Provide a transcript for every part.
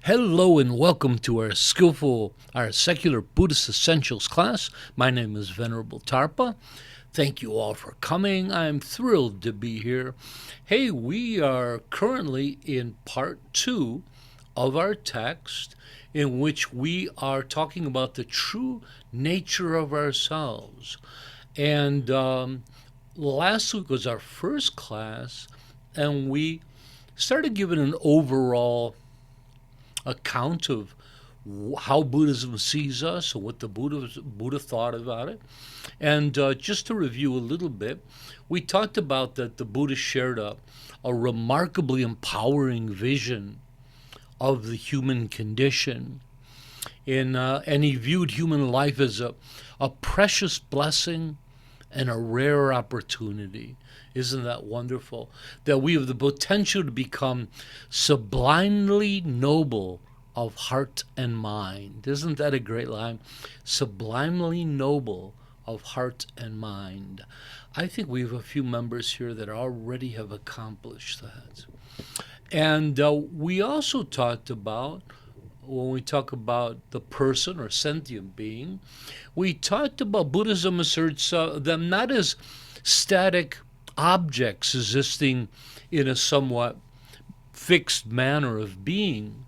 Hello and welcome to our Secular Buddhist Essentials class. My name is Venerable Tarpa. Thank you all for coming. I'm thrilled to be here. Hey, we are currently in part 2 of our text, in which we are talking about the true nature of ourselves. And last week was our first class, and we started giving an overall account of how Buddhism sees us and what the Buddha thought about it. And just to review a little bit, we talked about that the Buddha shared a remarkably empowering vision of the human condition. And he viewed human life as a precious blessing and a rare opportunity. Isn't that wonderful? That we have the potential to become sublimely noble of heart and mind. Isn't that a great line? Sublimely noble of heart and mind. I think we have a few members here that already have accomplished that. And we also talked about, when we talk about the person or sentient being, we talked about Buddhism asserts them not as static objects existing in a somewhat fixed manner of being,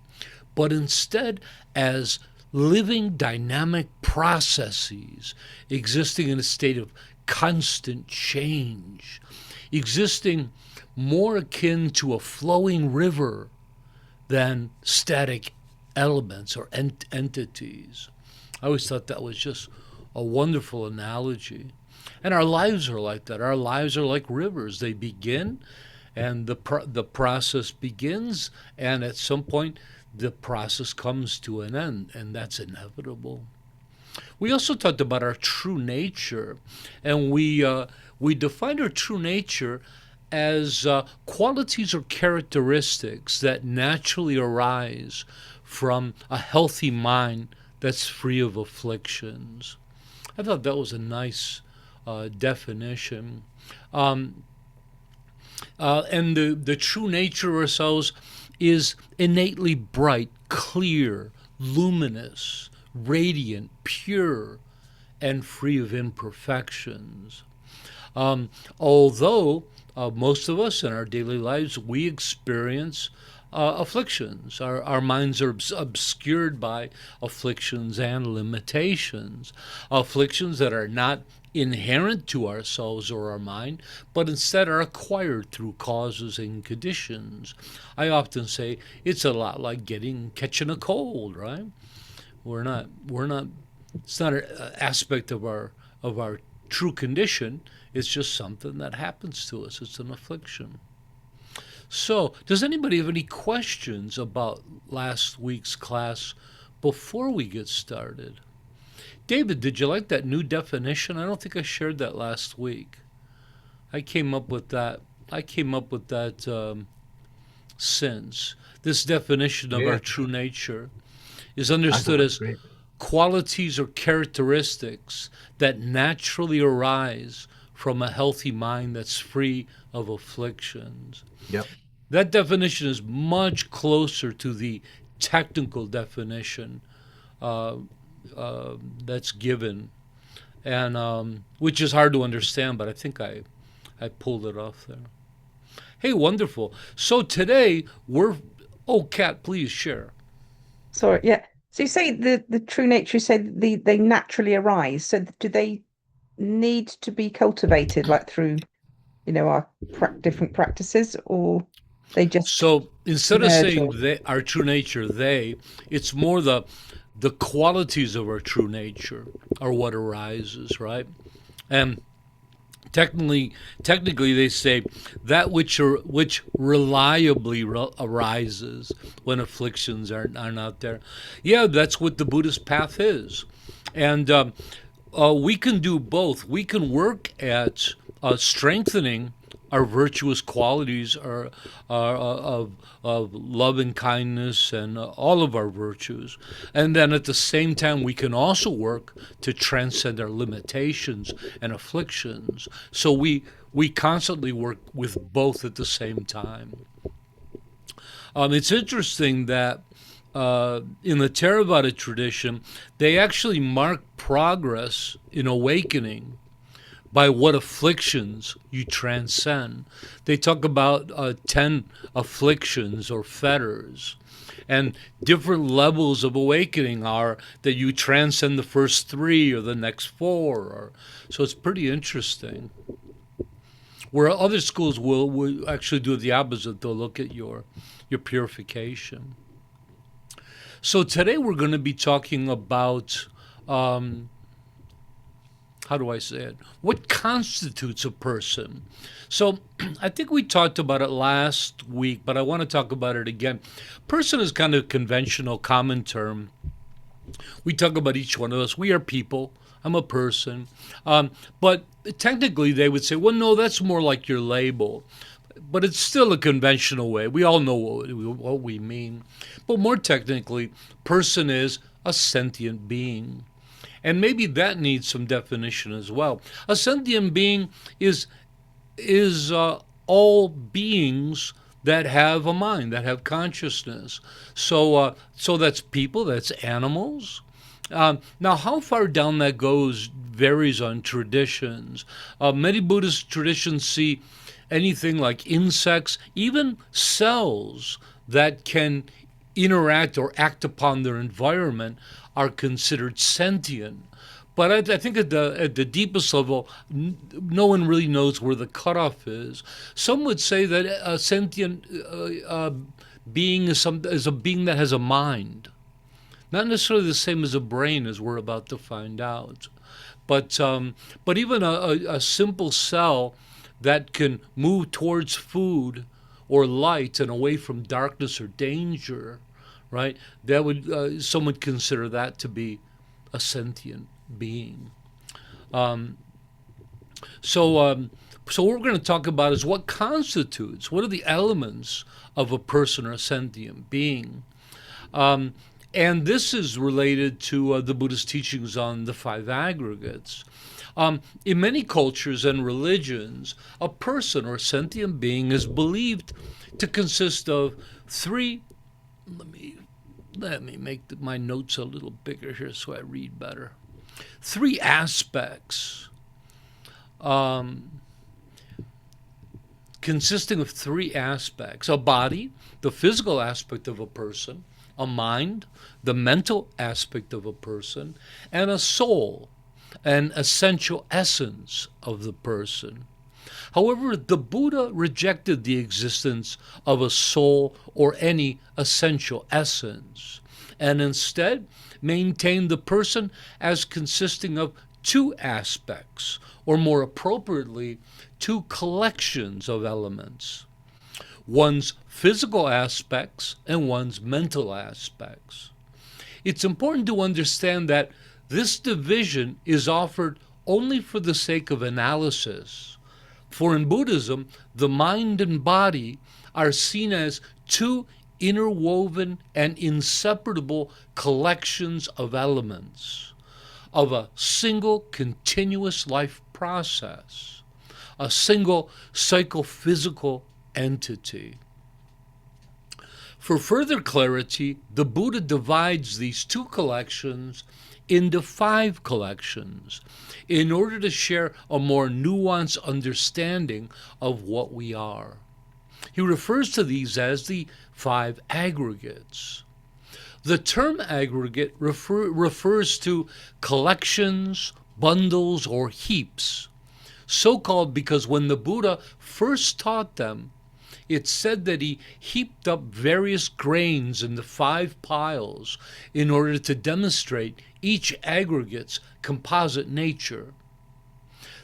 but instead as living dynamic processes existing in a state of constant change, existing more akin to a flowing river than static elements or entities. I always thought that was just a wonderful analogy. And our lives are like that. Our lives are like rivers. They begin, and the process begins, and at some point, the process comes to an end, and that's inevitable. We also talked about our true nature, and we defined our true nature as qualities or characteristics that naturally arise from a healthy mind that's free of afflictions. I thought that was a nice definition. And the true nature of ourselves is innately bright, clear, luminous, radiant, pure, and free of imperfections. Although most of us in our daily lives, we experience afflictions. Our minds are obscured by afflictions and limitations. Afflictions that are not inherent to ourselves or our mind, but instead are acquired through causes and conditions. I often say it's a lot like catching a cold, right? It's not an aspect of our true condition. It's just something that happens to us. It's an affliction. So, does anybody have any questions about last week's class before we get started? David, did you like that new definition? I don't think I shared that last week. I came up with that since. This definition of our true nature is understood as qualities or characteristics that naturally arise from a healthy mind that's free of afflictions. Yep. That definition is much closer to the technical definition that's given, and which is hard to understand, but I think I pulled it off there. Hey, wonderful. So today Kat, please share. Sorry, yeah. So you say the true nature, you say they naturally arise. So do they need to be cultivated, like through, our different practices, or they just So instead of saying our true nature, it's more the qualities of our true nature are what arises, right? And technically they say that which reliably arises when afflictions are not there. Yeah, that's what the Buddhist path is. And we can do both. We can work at strengthening our virtuous qualities of love and kindness and all of our virtues. And then at the same time, we can also work to transcend our limitations and afflictions. So we constantly work with both at the same time. It's interesting that in the Theravada tradition, they actually mark progress in awakening by what afflictions you transcend. They talk about 10 afflictions or fetters. And different levels of awakening are that you transcend the first 3 or the next 4. So it's pretty interesting. Where other schools will actually do the opposite. They'll look at your purification. So today we're going to be talking about how do I say it? What constitutes a person? So I think we talked about it last week, but I want to talk about it again. Person is kind of a conventional, common term. We talk about each one of us. We are people. I'm a person. But technically they would say, well, no, that's more like your label. But it's still a conventional way. We all know what we mean. But more technically, person is a sentient being. And maybe that needs some definition as well. A sentient being is all beings that have a mind, that have consciousness. So that's people, that's animals. Now, how far down that goes varies on traditions. Many Buddhist traditions see anything like insects, even cells that can interact or act upon their environment are considered sentient. But I think at the deepest level, no one really knows where the cutoff is. Some would say that a sentient being is a being that has a mind. Not necessarily the same as a brain, as we're about to find out. But even a simple cell that can move towards food or light and away from darkness or danger, right? That would some would consider that to be a sentient being. So what we're going to talk about is what are the elements of a person or a sentient being. And this is related to the Buddhist teachings on the 5 aggregates. In many cultures and religions, a person or sentient being is believed to consist of 3. Let me make my notes a little bigger here so I read better. 3 aspects, consisting of 3 aspects: a body, the physical aspect of a person; a mind, the mental aspect of a person; and a soul, an essential essence of the person. However, the Buddha rejected the existence of a soul or any essential essence, and instead maintained the person as consisting of 2 aspects, or more appropriately, 2 collections of elements: one's physical aspects and one's mental aspects. It's important to understand that this division is offered only for the sake of analysis. For in Buddhism, the mind and body are seen as 2 interwoven and inseparable collections of elements of a single continuous life process, a single psychophysical entity. For further clarity, the Buddha divides these 2 collections into 5 collections in order to share a more nuanced understanding of what we are. He refers to these as the 5 aggregates. The term aggregate refers to collections, bundles, or heaps, so called because when the Buddha first taught them, it's said that he heaped up various grains into 5 piles in order to demonstrate each aggregate's composite nature.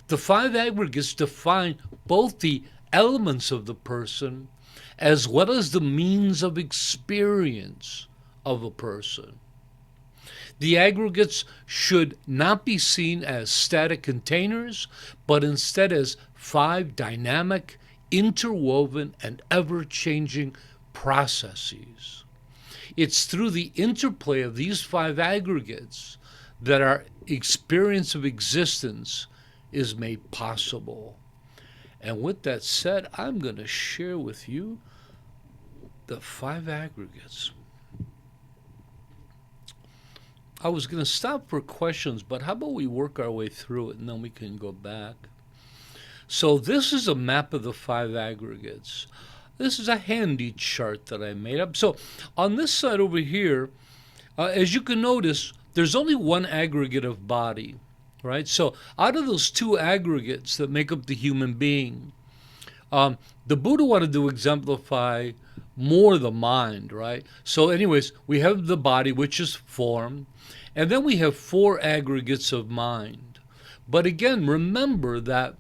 The 5 aggregates define both the elements of the person as well as the means of experience of a person. The aggregates should not be seen as static containers, but instead as 5 dynamic, interwoven, and ever-changing processes. It's through the interplay of these 5 aggregates that our experience of existence is made possible. And with that said, I'm going to share with you the 5 aggregates. I was going to stop for questions, but how about we work our way through it and then we can go back? So this is a map of the 5 aggregates. This is a handy chart that I made up. So on this side over here, as you can notice, there's only one aggregate of body, right? So out of those 2 aggregates that make up the human being, the Buddha wanted to exemplify more the mind, right? So anyways, we have the body, which is form, and then we have 4 aggregates of mind. But again, remember that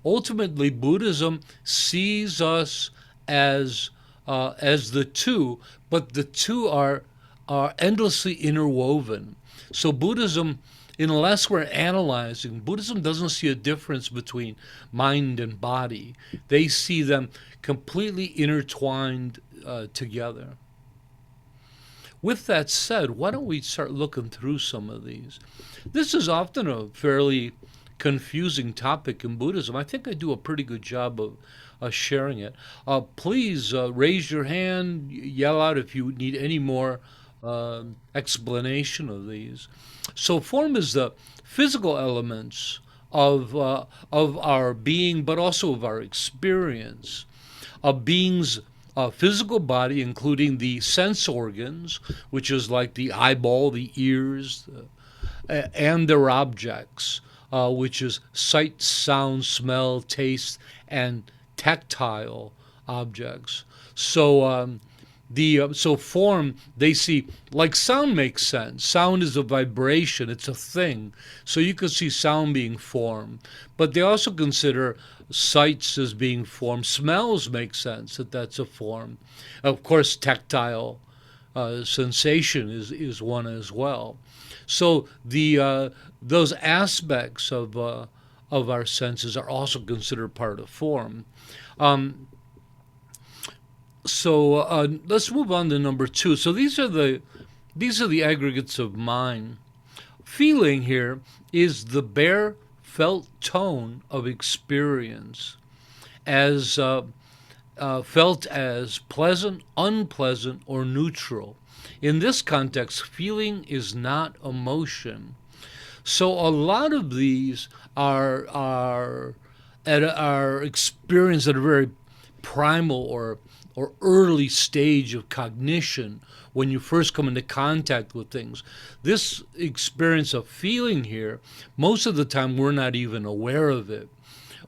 ultimately Buddhism sees us as the two, but the two are endlessly interwoven. So Buddhism, unless we're analyzing, Buddhism doesn't see a difference between mind and body. They see them completely intertwined together. With that said, why don't we start looking through some of these? This is often a fairly confusing topic in Buddhism. I think I do a pretty good job of sharing it. Please raise your hand, yell out if you need any more explanation of these. So form is the physical elements of our being, but also of our experience. A being's physical body, including the sense organs, which is like the eyeball, the ears, and their objects, which is sight, sound, smell, taste, and tactile objects. So so form, they see, like sound makes sense. Sound is a vibration, it's a thing. So you can see sound being form. But they also consider sights as being form. Smells make sense that that's a form. Of course, tactile sensation is one as well. So those aspects of our senses are also considered part of form. So let's move on to number 2. So these are the aggregates of mind. Feeling here is the bare felt tone of experience, as felt as pleasant, unpleasant, or neutral. In this context, feeling is not emotion. So a lot of these are experienced at a very primal or early stage of cognition when you first come into contact with things. This experience of feeling here, most of the time we're not even aware of it.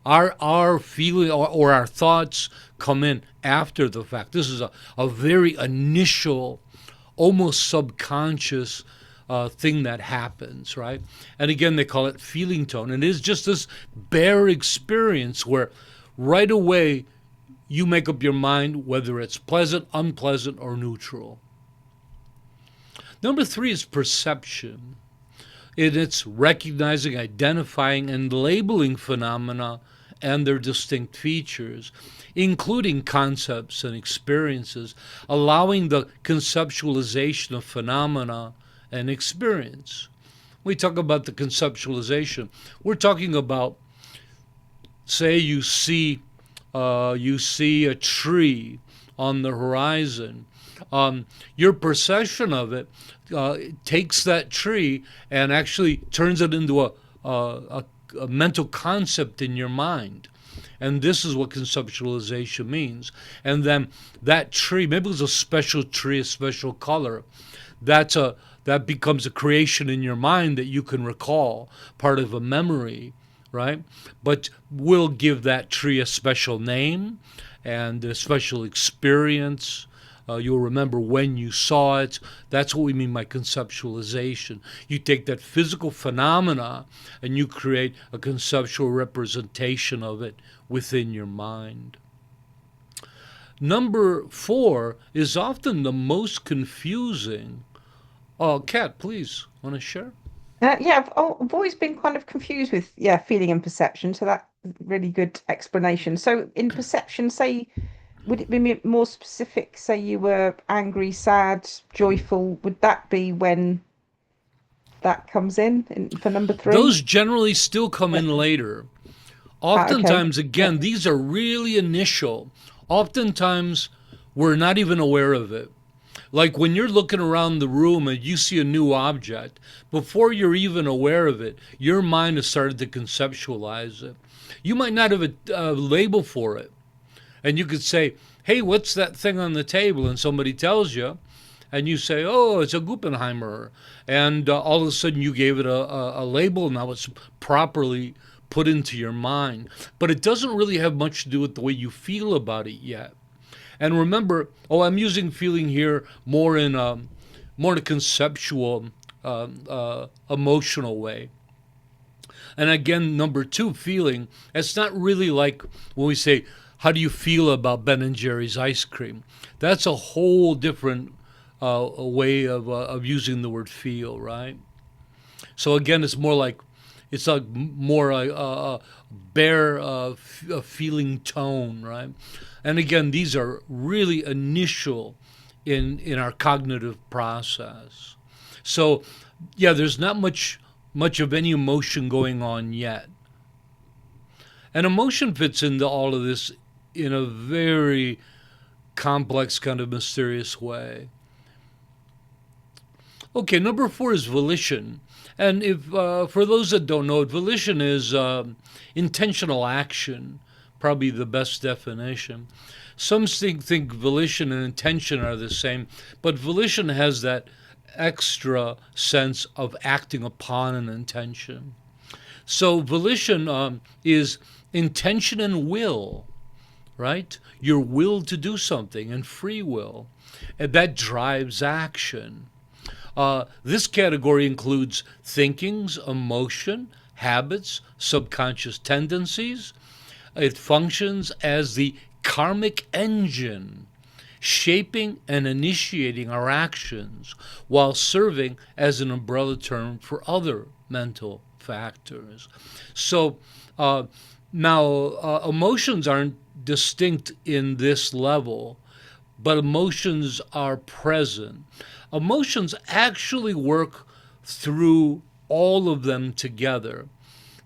Our feeling or our thoughts come in after the fact. This is a very initial, almost subconscious thing that happens, right? And again, they call it feeling tone. And it is just this bare experience where right away you make up your mind whether it's pleasant, unpleasant, or neutral. Number 3 is perception. It's recognizing, identifying, and labeling phenomena and their distinct features, including concepts and experiences, allowing the conceptualization of phenomena and experience. We talk about the conceptualization. We're talking about, say you see a tree on the horizon. Your perception of it takes that tree and actually turns it into a mental concept in your mind. And this is what conceptualization means. And then that tree, maybe it's a special tree, a special color, that becomes a creation in your mind that you can recall, part of a memory, right? But we'll give that tree a special name and a special experience. You'll remember when you saw it. That's what we mean by conceptualization. You take that physical phenomena and you create a conceptual representation of it within your mind. Number 4 is often the most confusing. Kat, please, want to share? I've always been kind of confused with feeling and perception. So that really good explanation. So in perception, say, would it be more specific? Say you were angry, sad, joyful. Would that be when that comes in for number 3? Those generally still come Yeah. in later. Okay. Oftentimes, Yeah. again, these are really initial. Oftentimes, we're not even aware of it. Like when you're looking around the room and you see a new object, before you're even aware of it, your mind has started to conceptualize it. You might not have a label for it. And you could say, hey, what's that thing on the table? And somebody tells you, and you say, oh, it's a Guggenheimer. And all of a sudden you gave it a label. Now it's properly put into your mind. But it doesn't really have much to do with the way you feel about it yet. And remember, I'm using feeling here more in a conceptual, emotional way. And again, number two, feeling. It's not really like when we say, how do you feel about Ben and Jerry's ice cream? That's a whole different way of using the word feel, right? So again, it's like more a bare feeling tone, right? And again, these are really initial in our cognitive process. So yeah, there's not much of any emotion going on yet. And emotion fits into all of this in a very complex, kind of mysterious way. Okay, number 4 is volition. And if for those that don't know it, volition is intentional action, probably the best definition. Some think volition and intention are the same, but volition has that extra sense of acting upon an intention. So volition is intention and will, right? Your will to do something and free will. And that drives action. This category includes thinkings, emotion, habits, subconscious tendencies. It functions as the karmic engine, shaping and initiating our actions while serving as an umbrella term for other mental factors. So now emotions aren't distinct in this level, but emotions are present. Emotions actually work through all of them together.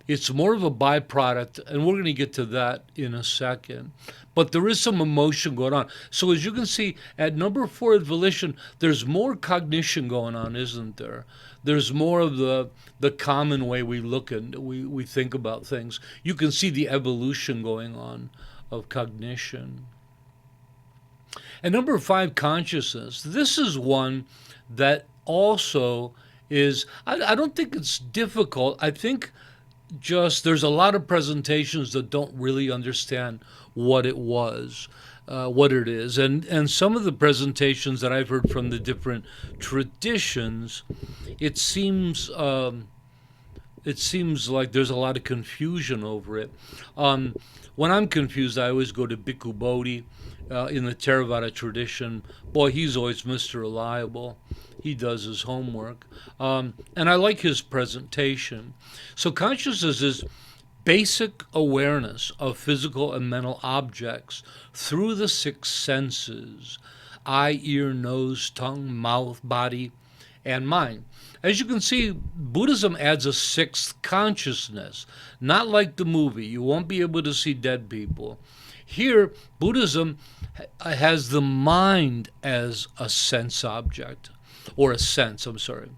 It's more of a byproduct, and we're going to get to that in a second. But there is some emotion going on. So as you can see, at number 4 at volition, there's more cognition going on, isn't there? There's more of the common way we look and we think about things. You can see the evolution going on of cognition. And number 5, consciousness. This is one that also is, I don't think it's difficult. I think just there's a lot of presentations that don't really understand what it was, what it is. And some of the presentations that I've heard from the different traditions, it seems like there's a lot of confusion over it. When I'm confused, I always go to Bhikkhu Bodhi in the Theravada tradition. Boy, he's always Mr. Reliable. He does his homework. And I like his presentation. So consciousness is basic awareness of physical and mental objects through the 6 senses: eye, ear, nose, tongue, mouth, body, and mind. As you can see, Buddhism adds a 6th consciousness, not like the movie. You won't be able to see dead people. Here, Buddhism has the mind as a sense object, or a sense, I'm sorry.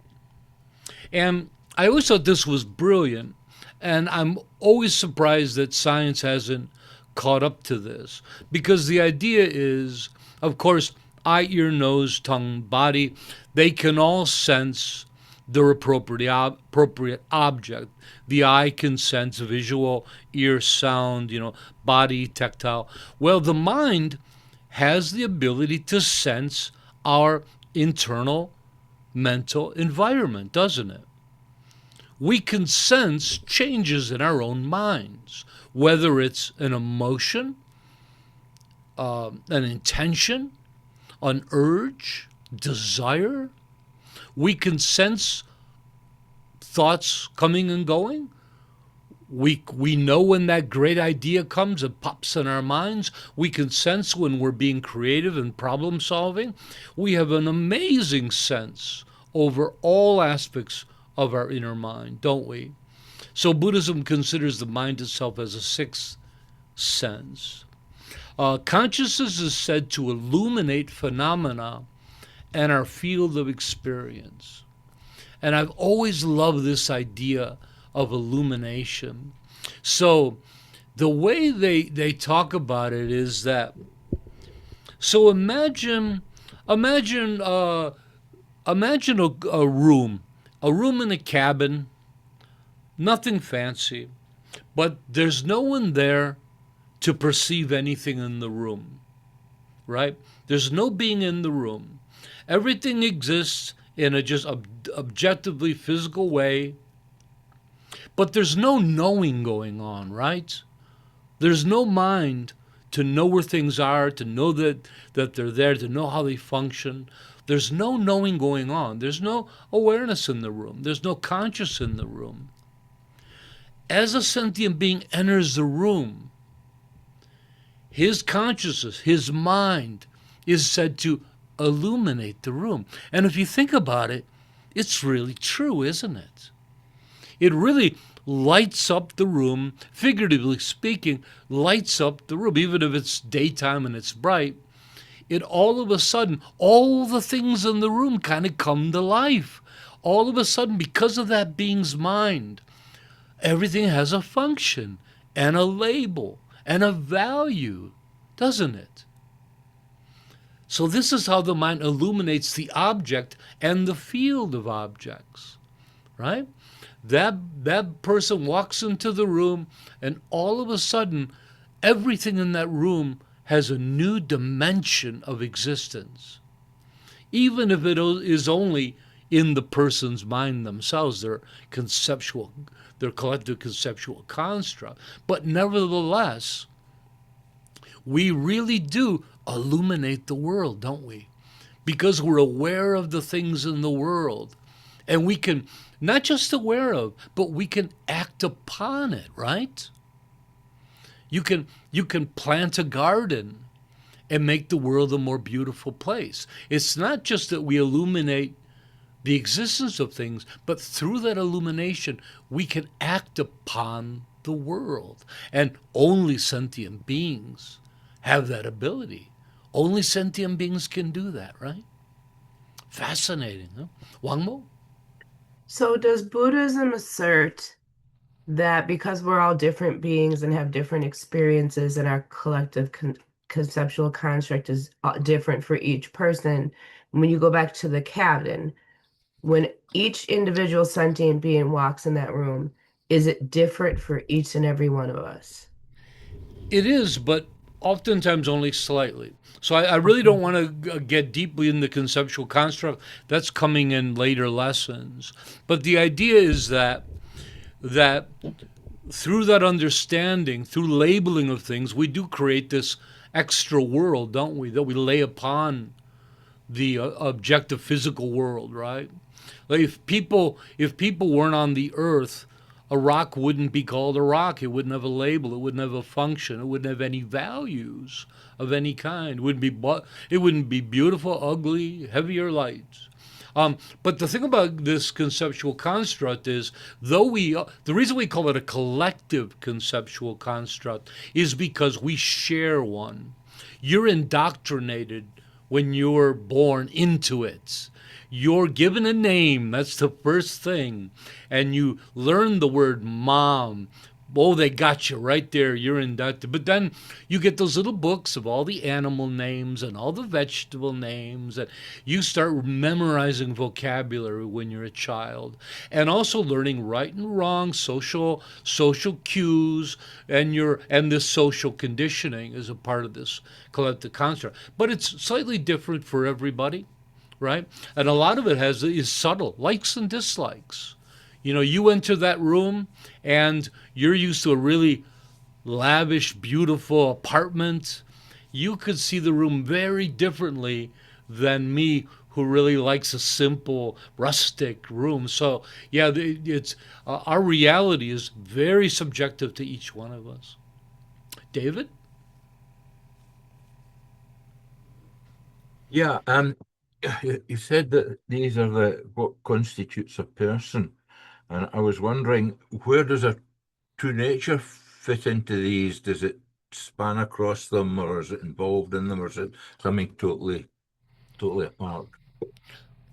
And I always thought this was brilliant, and I'm always surprised that science hasn't caught up to this, because the idea is, of course, eye, ear, nose, tongue, body, they can all sense their appropriate object. The eye can sense visual, ear sound, body, tactile. Well, the mind has the ability to sense our internal mental environment, doesn't it? We can sense changes in our own minds, whether it's an emotion, an intention, an urge, desire. We can sense thoughts coming and going. We know when that great idea comes, it pops in our minds. We can sense when we're being creative and problem solving. We have an amazing sense over all aspects of our inner mind, don't we? So Buddhism considers the mind itself as a 6th sense. Consciousness is said to illuminate phenomena and our field of experience. And I've always loved this idea of illumination. So the way they talk about it is that, so imagine imagine a room in a cabin, nothing fancy, but there's no one there to perceive anything in the room, right? There's no being in the room. Everything exists in a just objectively physical way, but there's no knowing going on, right? There's no mind to know where things are, to know that they're there, to know how they function. There's no knowing going on. There's no awareness in the room. There's no conscious in the room. As a sentient being enters the room, his consciousness, his mind, is said to illuminate the room. And if you think about it, it's really true, isn't it? It really lights up the room, figuratively speaking, lights up the room. Even if it's daytime and it's bright, it all of a sudden, all the things in the room kind of come to life. All of a sudden, because of that being's mind, everything has a function and a label and a value, doesn't it? So this is how the mind illuminates the object and the field of objects, right? That person walks into the room, and all of a sudden, everything in that room has a new dimension of existence, even if it is only in the person's mind themselves, their collective conceptual construct. But nevertheless, we really do illuminate the world, don't we? Because we're aware of the things in the world. And we can, not just aware of, but we can act upon it, right? You can plant a garden and make the world a more beautiful place. It's not just that we illuminate the existence of things, but through that illumination, we can act upon the world. And only sentient beings have that ability. Only sentient beings can do that, right? Fascinating, huh? Wangmo? So, does Buddhism assert that because we're all different beings and have different experiences and our collective conceptual construct is different for each person, when you go back to the cabin, when each individual sentient being walks in that room, is it different for each and every one of us? It is, but oftentimes only slightly. So I really Okay. don't want to get deeply in the conceptual construct. That's coming in later lessons. But the idea is that through that understanding, through labeling of things, we do create this extra world, don't we? That we lay upon the objective physical world, right? Like if people weren't on the earth, a rock wouldn't be called a rock. It wouldn't have a label. It wouldn't have a function. It wouldn't have any values of any kind. It wouldn't be beautiful, ugly, heavy, or light. But the thing about this conceptual construct is, the reason we call it a collective conceptual construct is because we share one. You're indoctrinated when you're born into it. You're given a name, that's the first thing, and you learn the word mom. Oh, they got you right there. You're inducted. But then you get those little books of all the animal names and all the vegetable names, and you start memorizing vocabulary when you're a child, and also learning right and wrong, social cues, and this social conditioning is a part of this collective construct. But it's slightly different for everybody, right? And a lot of it is subtle, likes and dislikes. You enter that room and you're used to a really lavish, beautiful apartment. You could see the room very differently than me, who really likes a simple, rustic room. So, yeah, it's our reality is very subjective to each one of us. David? Yeah, you said that these are what constitutes a person, and I was wondering, where does a true nature fit into these? Does it span across them, or is it involved in them, or is it something totally apart?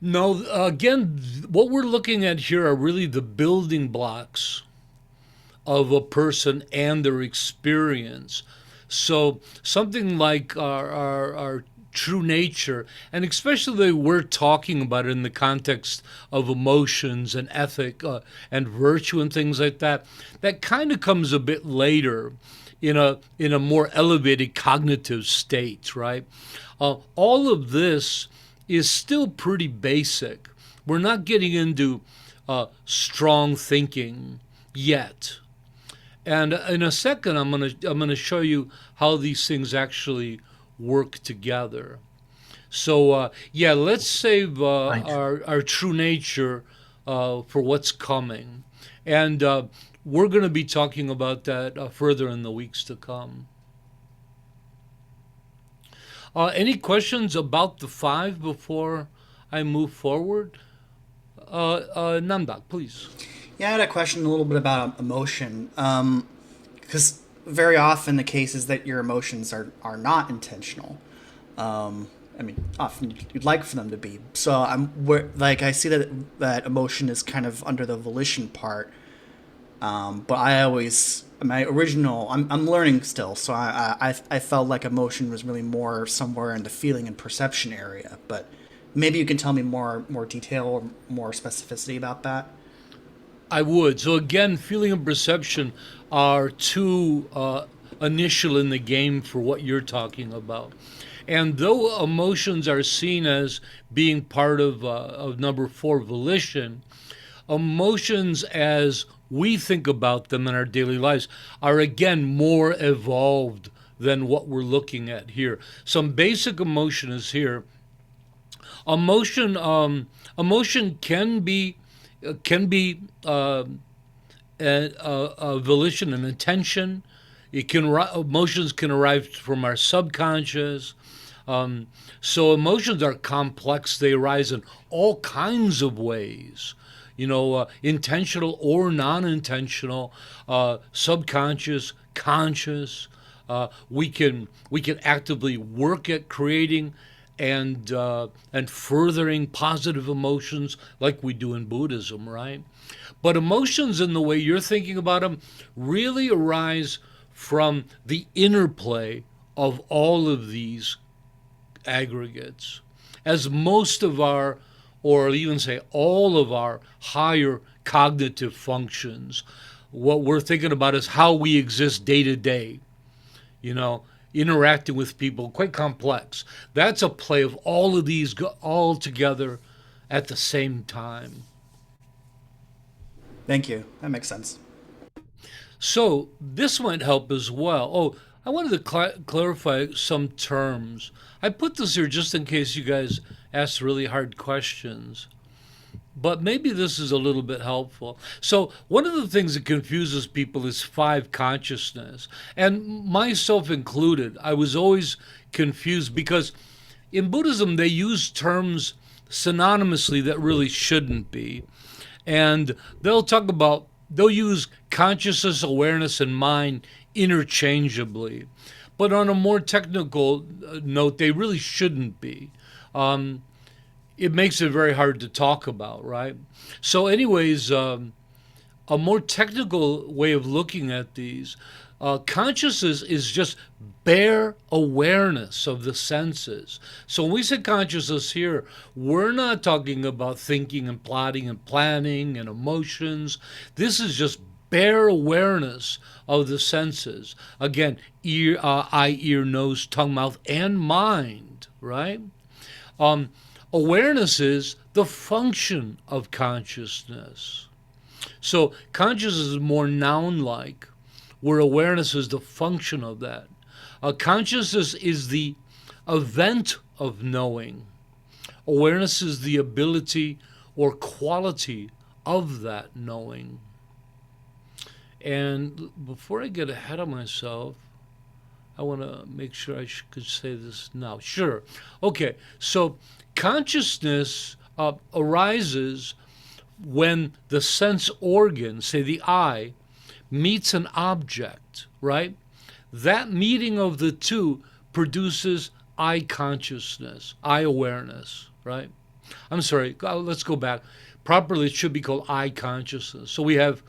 No, again, what we're looking at here are really the building blocks of a person and their experience. So something like our true nature, and especially we're talking about it in the context of emotions and ethic and virtue and things like that, that kind of comes a bit later in a more elevated cognitive state, right? All of this is still pretty basic. We're not getting into strong thinking yet. And in a second, I'm gonna show you how these things actually work together. So yeah, let's save Thanks. our true nature for what's coming, and we're going to be talking about that further in the weeks to come. Any questions about the five before I move forward? Namdak, please. Yeah, I had a question a little bit about emotion. Because very often the case is that your emotions are not intentional. I mean, often you'd like for them to be. So I see that emotion is kind of under the volition part. But I'm learning still. So I felt like emotion was really more somewhere in the feeling and perception area. But maybe you can tell me more detail or more specificity about that. I would. So again, feeling and perception are two initial in the game for what you're talking about. And though emotions are seen as being part of number four, volition, emotions as we think about them in our daily lives are again more evolved than what we're looking at here. Some basic emotion is here. Emotion can be a volition and intention. Emotions can arise from our subconscious. So emotions are complex. They arise in all kinds of ways. Intentional or non-intentional, subconscious, conscious. We can actively work at creating and furthering positive emotions like we do in Buddhism, right? But emotions, in the way you're thinking about them, really arise from the interplay of all of these aggregates. As most of our, or even say all of our higher cognitive functions, what we're thinking about is how we exist day to day, interacting with people, quite complex. That's a play of all of these all together at the same time. Thank you. That makes sense. So this might help as well. Oh, I wanted to clarify some terms. I put this here just in case you guys ask really hard questions. But maybe this is a little bit helpful. So one of the things that confuses people is five consciousness. And myself included, I was always confused because in Buddhism they use terms synonymously that really shouldn't be. And they'll use consciousness, awareness, and mind interchangeably. But on a more technical note, they really shouldn't be. It makes it very hard to talk about, right? So anyways, a more technical way of looking at these, consciousness is just bare awareness of the senses. So when we say consciousness here, we're not talking about thinking and plotting and planning and emotions. This is just bare awareness of the senses. Again, eye, ear, nose, tongue, mouth, and mind, right? Awareness is the function of consciousness. So consciousness is more noun-like, where awareness is the function of that. Consciousness is the event of knowing. Awareness is the ability or quality of that knowing. And before I get ahead of myself, I want to make sure I could say this now. Sure. Okay, so consciousness arises when the sense organ, say the eye, meets an object, right? That meeting of the two produces eye consciousness, eye awareness, right? I'm sorry, let's go back. Properly, it should be called eye consciousness. So we have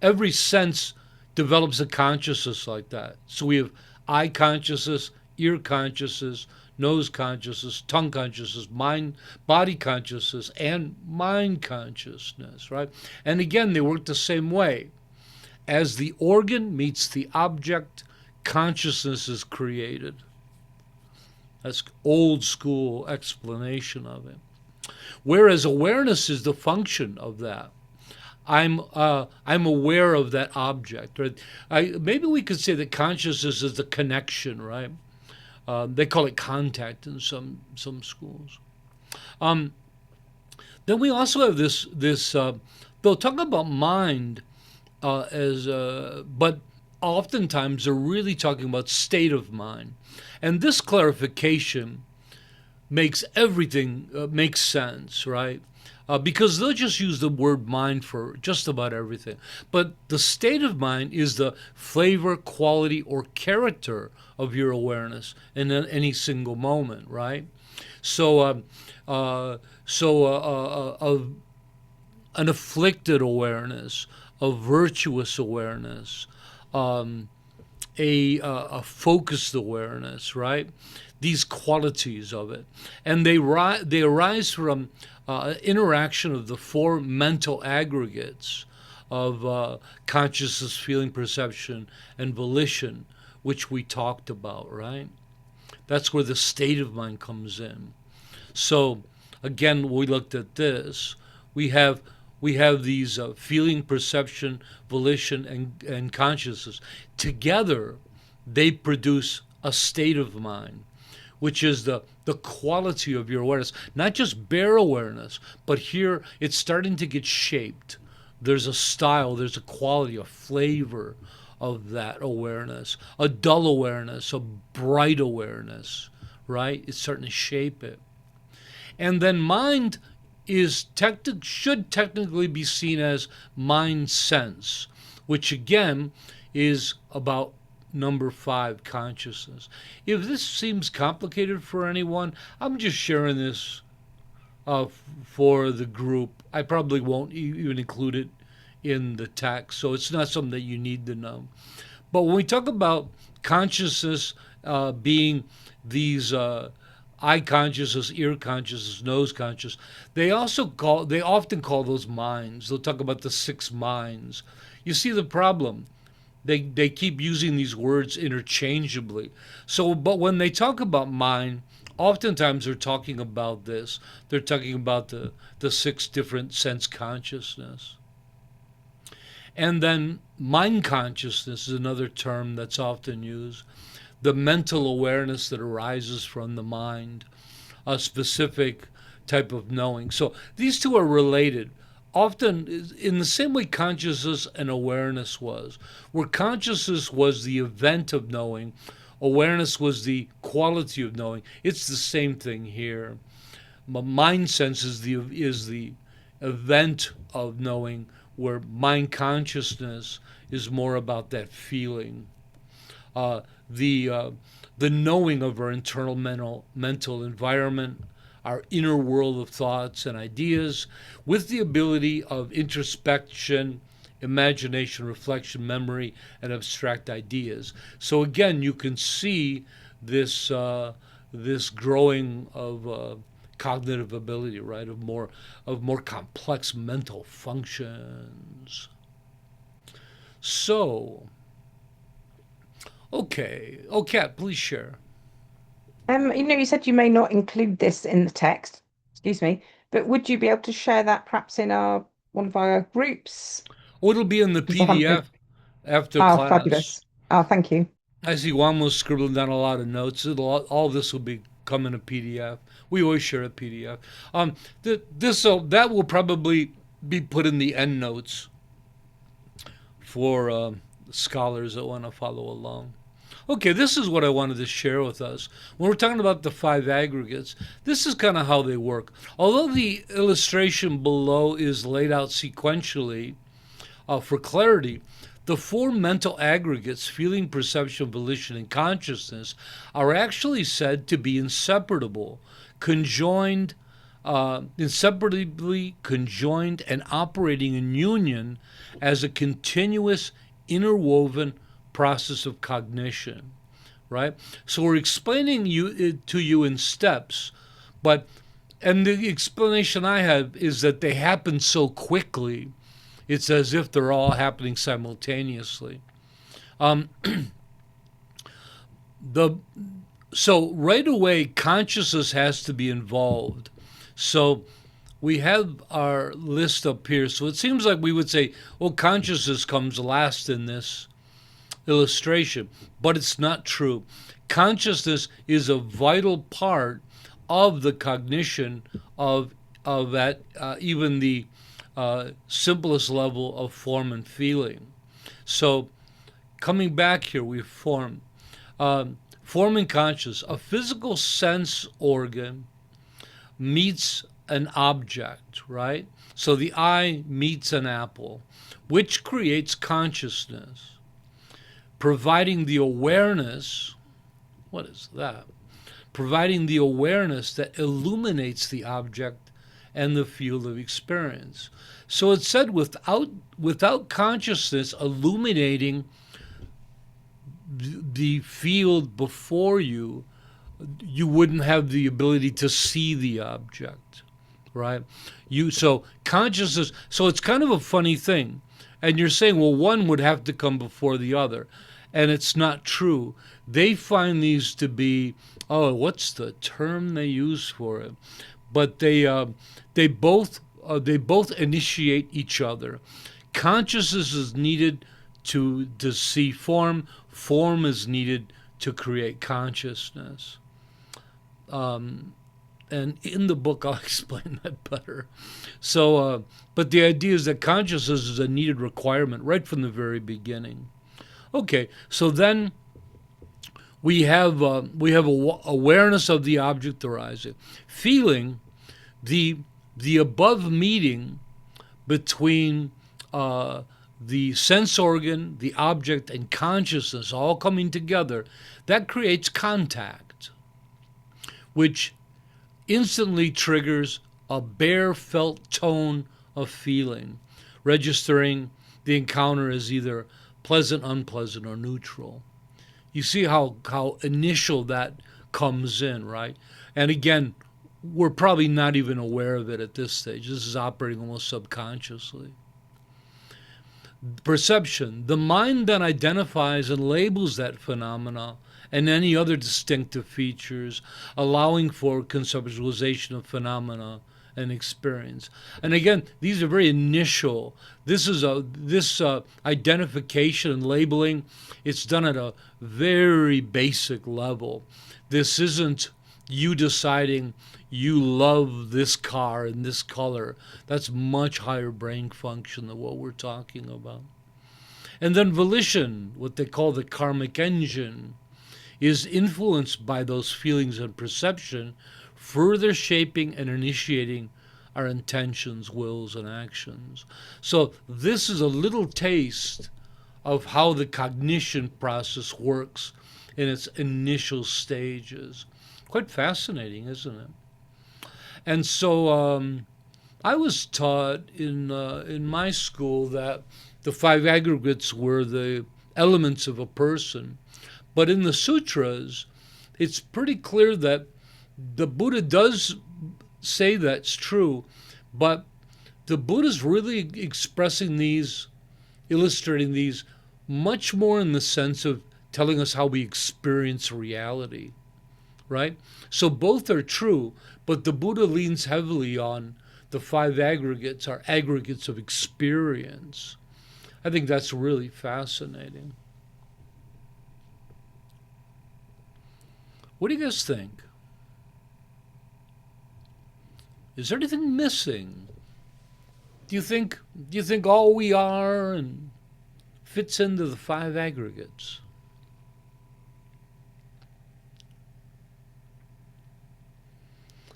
every sense develops a consciousness like that. So we have eye consciousness, ear consciousness, nose consciousness, tongue consciousness, mind, body consciousness, and mind consciousness, right? And again, they work the same way. As the organ meets the object, consciousness is created. That's old school explanation of it. Whereas awareness is the function of that. I'm aware of that object. Right? Maybe we could say that consciousness is the connection, right? They call it contact in some schools. Then we also have this. They'll talk about mind but oftentimes they're really talking about state of mind, and this clarification makes everything make sense, right? Because they'll just use the word mind for just about everything. But the state of mind is the flavor, quality, or character of your awareness in any single moment, right? So, an afflicted awareness, a virtuous awareness, a focused awareness, right? These qualities of it, and they arise from interaction of the four mental aggregates of consciousness, feeling, perception, and volition, which we talked about, right? That's where the state of mind comes in. So again, we looked at this. We have these feeling, perception, volition, and consciousness. Together, they produce a state of mind, which is the quality of your awareness. Not just bare awareness, but here it's starting to get shaped. There's a style, there's a quality, a flavor of that awareness. A dull awareness, a bright awareness, right? It's starting to shape it. And then mind should technically be seen as mind sense, which again is about number 5, consciousness. If this seems complicated for anyone, I'm just sharing this for the group. I probably won't even include it in the text, so it's not something that you need to know. But when we talk about consciousness being these eye consciousness, ear consciousness, nose consciousness, they often call those minds. They'll talk about the 6 minds. You see the problem. They keep using these words interchangeably. So, but when they talk about mind, oftentimes they're talking about this. They're talking about the 6 different sense consciousness. And then mind consciousness is another term that's often used. The mental awareness that arises from the mind, a specific type of knowing. So these two are related. Often in the same way consciousness and awareness was, where consciousness was the event of knowing, awareness was the quality of knowing. It's the same thing here. Mind sense is the event of knowing, where mind consciousness is more about that feeling. The knowing of our internal mental environment, our inner world of thoughts and ideas, with the ability of introspection, imagination, reflection, memory, and abstract ideas. So again, you can see this growing of cognitive ability, right? Of more complex mental functions. So, okay, Kat, please share. You said you may not include this in the text, excuse me, but would you be able to share that perhaps in one of our groups? Oh, it'll be in the PDF after class. Fabulous. Oh, thank you. I see Juan was scribbling down a lot of notes. All this will come in a PDF. We always share a PDF. That will probably be put in the end notes for scholars that want to follow along. Okay, this is what I wanted to share with us. When we're talking about the 5 aggregates, this is kind of how they work. Although the illustration below is laid out sequentially for clarity, the 4 mental aggregates, feeling, perception, volition, and consciousness, are actually said to be inseparable, conjoined inseparably conjoined and operating in union as a continuous interwoven process of cognition, right? So we're explaining to you in steps, and the explanation I have is that they happen so quickly, it's as if they're all happening simultaneously. So right away, consciousness has to be involved. So we have our list up here. So it seems like we would say, well, consciousness comes last in this illustration, but it's not true. Consciousness is a vital part of the cognition of that even the simplest level of form and feeling. So coming back here, we form. Form and conscious, a physical sense organ meets an object, right? So the eye meets an apple, which creates consciousness, providing the awareness. What is that? Providing the awareness that illuminates the object and the field of experience. So it's said without consciousness illuminating the field before you, you wouldn't have the ability to see the object, right? So consciousness. So it's kind of a funny thing, and you're saying, well, one would have to come before the other, and it's not true. They find these to be, what's the term they use for it? But they both initiate each other. Consciousness is needed to see form. Form is needed to create consciousness. And in the book, I'll explain that better. So, but the idea is that consciousness is a needed requirement right from the very beginning. Okay, so then we have awareness of the object arising, feeling the above meeting between the sense organ, the object, and consciousness all coming together. That creates contact, which instantly triggers a bare felt tone of feeling, registering the encounter as either pleasant, unpleasant, or neutral. You see how initial that comes in, right? And again, we're probably not even aware of it at this stage. This is operating almost subconsciously. Perception. The mind then identifies and labels that phenomena and any other distinctive features, allowing for conceptualization of phenomena and experience. And again, these are very initial. This identification and labeling, it's done at a very basic level. This isn't you deciding you love this car in this color. That's much higher brain function than what we're talking about. And then volition, what they call the karmic engine, is influenced by those feelings and perception, further shaping and initiating our intentions, wills, and actions. So this is a little taste of how the cognition process works in its initial stages. Quite fascinating, isn't it? And so I was taught in my school that the 5 aggregates were the elements of a person. But in the sutras, it's pretty clear that the Buddha does say that's true, but the Buddha's really expressing these, illustrating these, much more in the sense of telling us how we experience reality, right? So both are true, but the Buddha leans heavily on the 5 aggregates, are aggregates of experience. I think that's really fascinating. What do you guys think? Is there anything missing? Do you think all we are and fits into the 5 aggregates?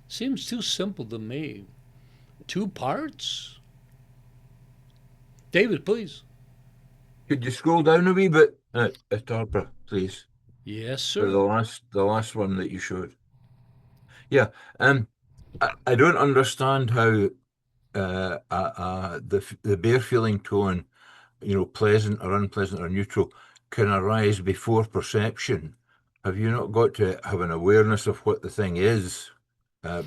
Seems too simple to me. 2 parts? David, please. Could you scroll down a wee bit, Tarpa, please? Yes, For sir. the last one that you showed. Yeah. I don't understand how the bare feeling tone, pleasant or unpleasant or neutral, can arise before perception. Have you not got to have an awareness of what the thing is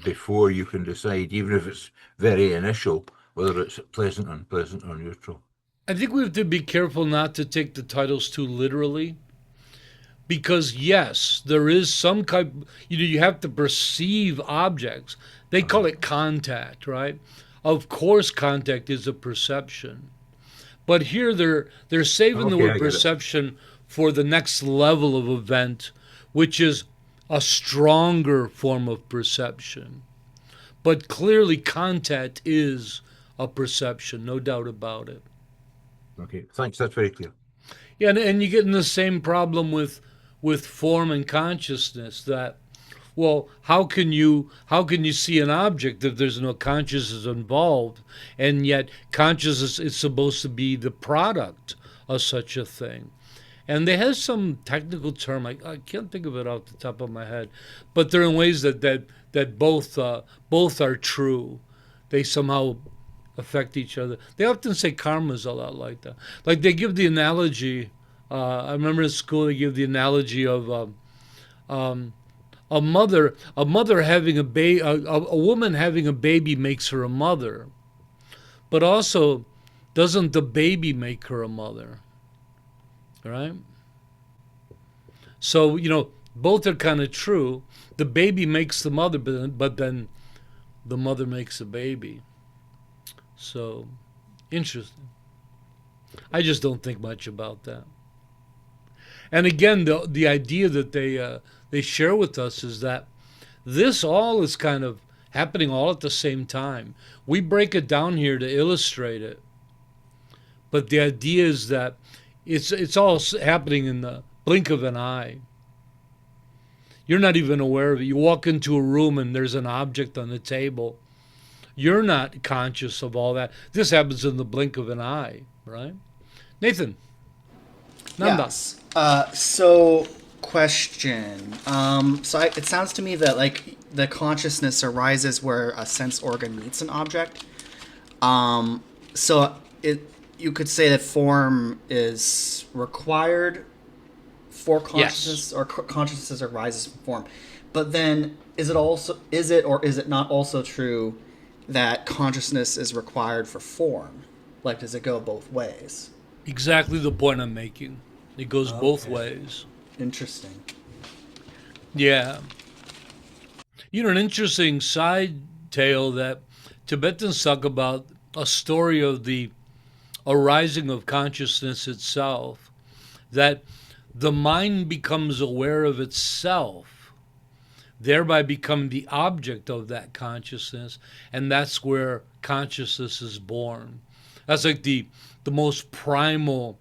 before you can decide, even if it's very initial, whether it's pleasant, unpleasant, or neutral? I think we have to be careful not to take the titles too literally. Because yes, there is some kind. You have to perceive objects. They call it contact, right? Of course, contact is a perception, but here they're saving the Okay, word I get it. perception for the next level of event, which is a stronger form of perception. But clearly, contact is a perception, no doubt about it. Okay, thanks. That's very clear. Yeah, and you get in the same problem with form and consciousness that, well, how can you see an object if there's no consciousness involved, and yet consciousness is supposed to be the product of such a thing. And they have some technical term, I can't think of it off the top of my head, but there are ways that both are true. They somehow affect each other. They often say karma is a lot like that. Like they give the analogy. I remember in school they give the analogy of a mother having a baby. A woman having a baby makes her a mother, but also doesn't the baby make her a mother? Right. So both are kind of true. The baby makes the mother, but then the mother makes the baby. So interesting. I just don't think much about that. And again, the idea that they share with us is that this all is kind of happening all at the same time. We break it down here to illustrate it, but the idea is that it's all happening in the blink of an eye. You're not even aware of it. You walk into a room and there's an object on the table. You're not conscious of all that. This happens in the blink of an eye, right? Nathan. Nanda. Yes. So, question. It sounds to me that like the consciousness arises where a sense organ meets an object. You could say that form is required for consciousness, or consciousness arises from form. But then, is it or is it not also true that consciousness is required for form? Like, does it go both ways? Exactly the point I'm making. It goes both ways. Interesting. Yeah. An interesting side tale that Tibetans talk about, a story of the arising of consciousness itself, that the mind becomes aware of itself, thereby become the object of that consciousness, and that's where consciousness is born. That's like the most primal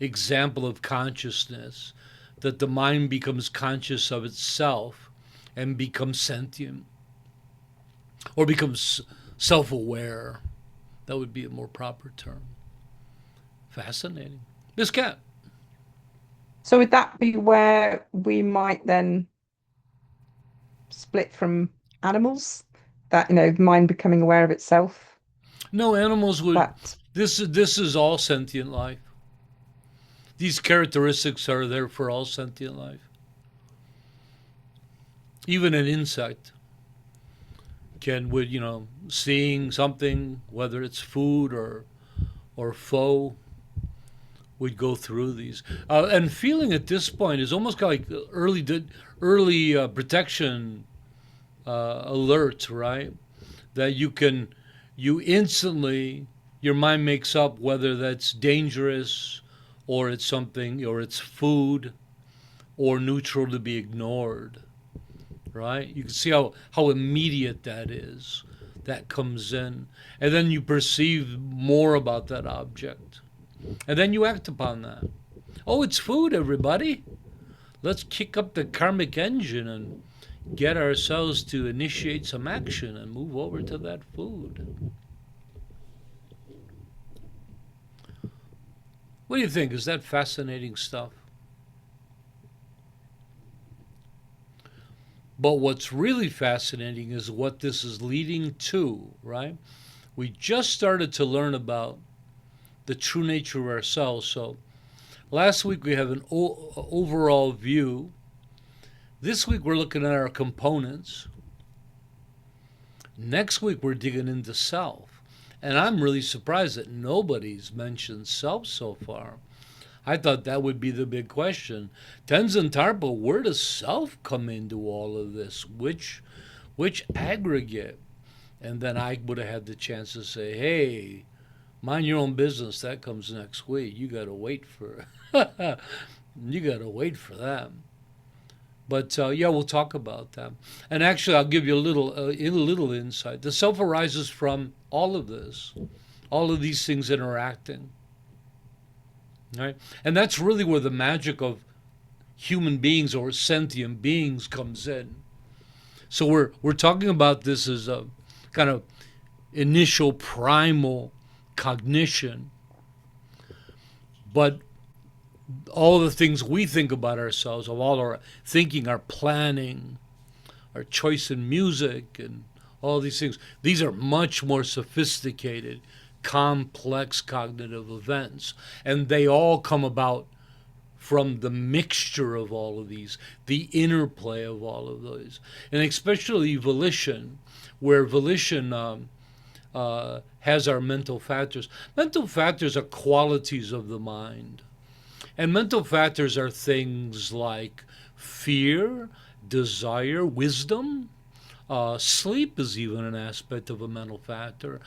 example of consciousness, that the mind becomes conscious of itself and becomes sentient, or becomes self-aware. That would be a more proper term. Fascinating. Miss Cat. So would that be where we might then split from animals? That, mind becoming aware of itself? No, animals would. That This is all sentient life. These characteristics are there for all sentient life. Even an insect would seeing something, whether it's food or foe, would go through these. And feeling at this point is almost like early protection alert, right? That you instantly, your mind makes up whether that's dangerous, or it's something, or it's food, or neutral to be ignored, right? You can see how immediate that is. That comes in. And then you perceive more about that object. And then you act upon that. Oh, it's food, everybody. Let's kick up the karmic engine and get ourselves to initiate some action and move over to that food. What do you think? Is that fascinating stuff? But what's really fascinating is what this is leading to, right? We just started to learn about the true nature of ourselves. So last week we have an overall view. This week we're looking at our components. Next week we're digging into self. And I'm really surprised that nobody's mentioned self so far. I thought that would be the big question. Tenzin Tarpa, where does self come into all of this? Which aggregate? And then I would have had the chance to say, hey, mind your own business. That comes next week. You got to wait for that. But yeah, we'll talk about that. And actually, I'll give you a little insight. The self arises from all of this, all of these things interacting. Right? And that's really where the magic of human beings or sentient beings comes in. So we're talking about this as a kind of initial primal cognition, but all the things we think about ourselves, of all our thinking, our planning, our choice in music, and all these things, these are much more sophisticated, complex cognitive events, and they all come about from the mixture of all of these, the interplay of all of those, and especially volition, where volition has our mental factors. Mental factors are qualities of the mind, and mental factors are things like fear, desire, wisdom. Sleep is even an aspect of a mental factor.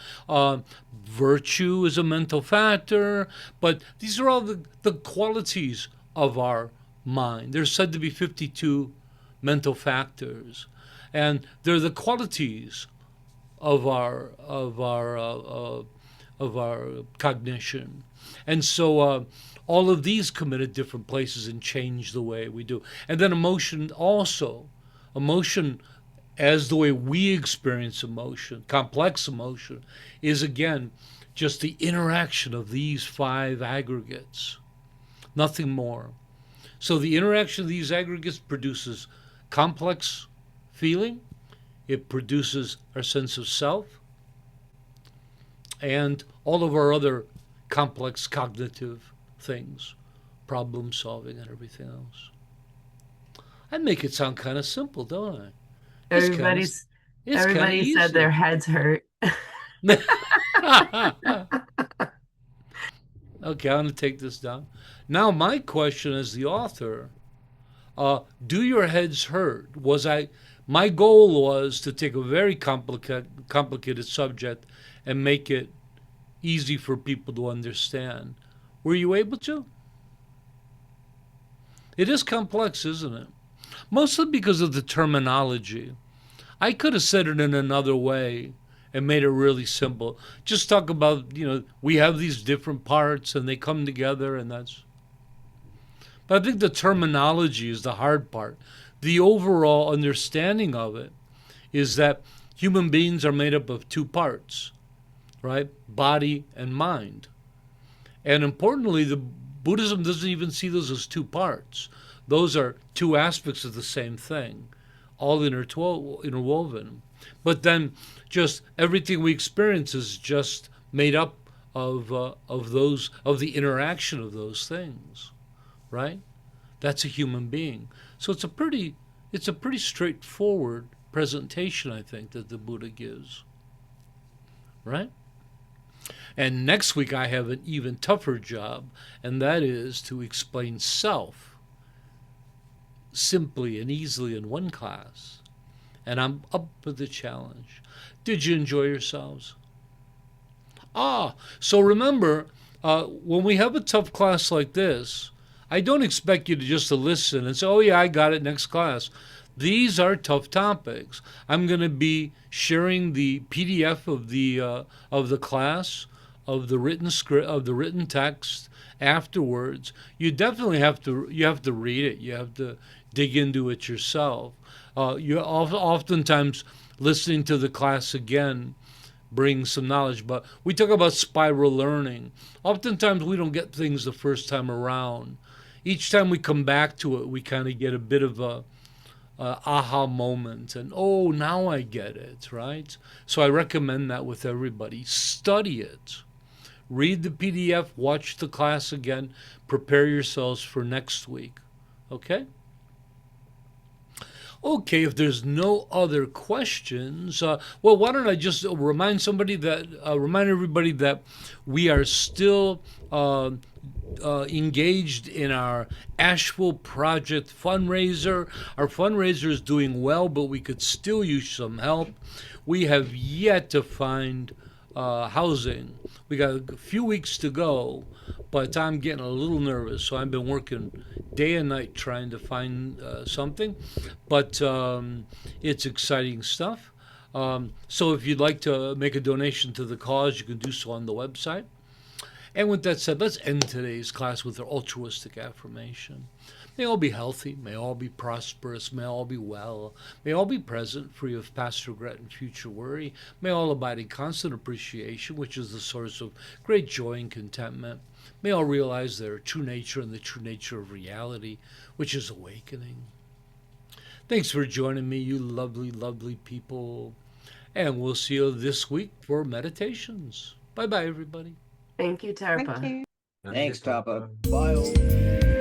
Virtue is a mental factor. But these are all the qualities of our mind. There's said to be 52 mental factors. And they're the qualities of our cognition. And so all of these come in at different places and change the way we do. And then emotion also. Emotion, as the way we experience emotion, complex emotion, is again just the interaction of these 5 aggregates, nothing more. So the interaction of these aggregates produces complex feeling, it produces our sense of self, and all of our other complex cognitive things, problem solving and everything else. I make it sound kind of simple, don't I? Everybody said their heads hurt. Okay, I'm going to take this down. Now, my question as the author, do your heads hurt? My goal was to take a very complicated subject and make it easy for people to understand. Were you able to? It is complex, isn't it? Mostly because of the terminology. I could have said it in another way and made it really simple. Just talk about, we have these different parts and they come together and that's... But I think the terminology is the hard part. The overall understanding of it is that human beings are made up of 2 parts, right? Body and mind. And importantly, the Buddhism doesn't even see those as 2 parts. Those are 2 aspects of the same thing, all interwoven. But then just everything we experience is just made up of the interaction of those things, right? That's a human being. So it's a pretty straightforward presentation, I think, that the Buddha gives, right? And next week I have an even tougher job, and that is to explain self simply and easily in one class. And I'm up for the challenge. Did you enjoy yourselves? So remember, when we have a tough class like this, I don't expect you to just listen and say, oh yeah, I got it, next class. These are tough topics. I'm going to be sharing the PDF of the class, of the written script, of the written text afterwards. You definitely have to read it. You have to dig into it yourself. Oftentimes listening to the class again brings some knowledge, but we talk about spiral learning. Oftentimes we don't get things the first time around. Each time we come back to it, we kind of get a bit of aha moment and, oh, now I get it, right? So I recommend that with everybody. Study it. Read the PDF, watch the class again, prepare yourselves for next week. Okay? Okay, if there's no other questions, well, why don't I just remind everybody that we are still engaged in our Asheville Project fundraiser. Our fundraiser is doing well, but we could still use some help. We have yet to find housing. We got a few weeks to go, but I'm getting a little nervous, so I've been working day and night trying to find something. But it's exciting stuff. So if you'd like to make a donation to the cause, you can do so on the website. And with that said, let's end today's class with our altruistic affirmation. May all be healthy, may all be prosperous, may all be well, may all be present, free of past regret and future worry, may all abide in constant appreciation, which is the source of great joy and contentment. May all realize their true nature and the true nature of reality, which is awakening. Thanks for joining me, you lovely, lovely people. And we'll see you this week for meditations. Bye-bye, everybody. Thank you, Tarpa. Thank you. Thanks, Tarpa. Bye.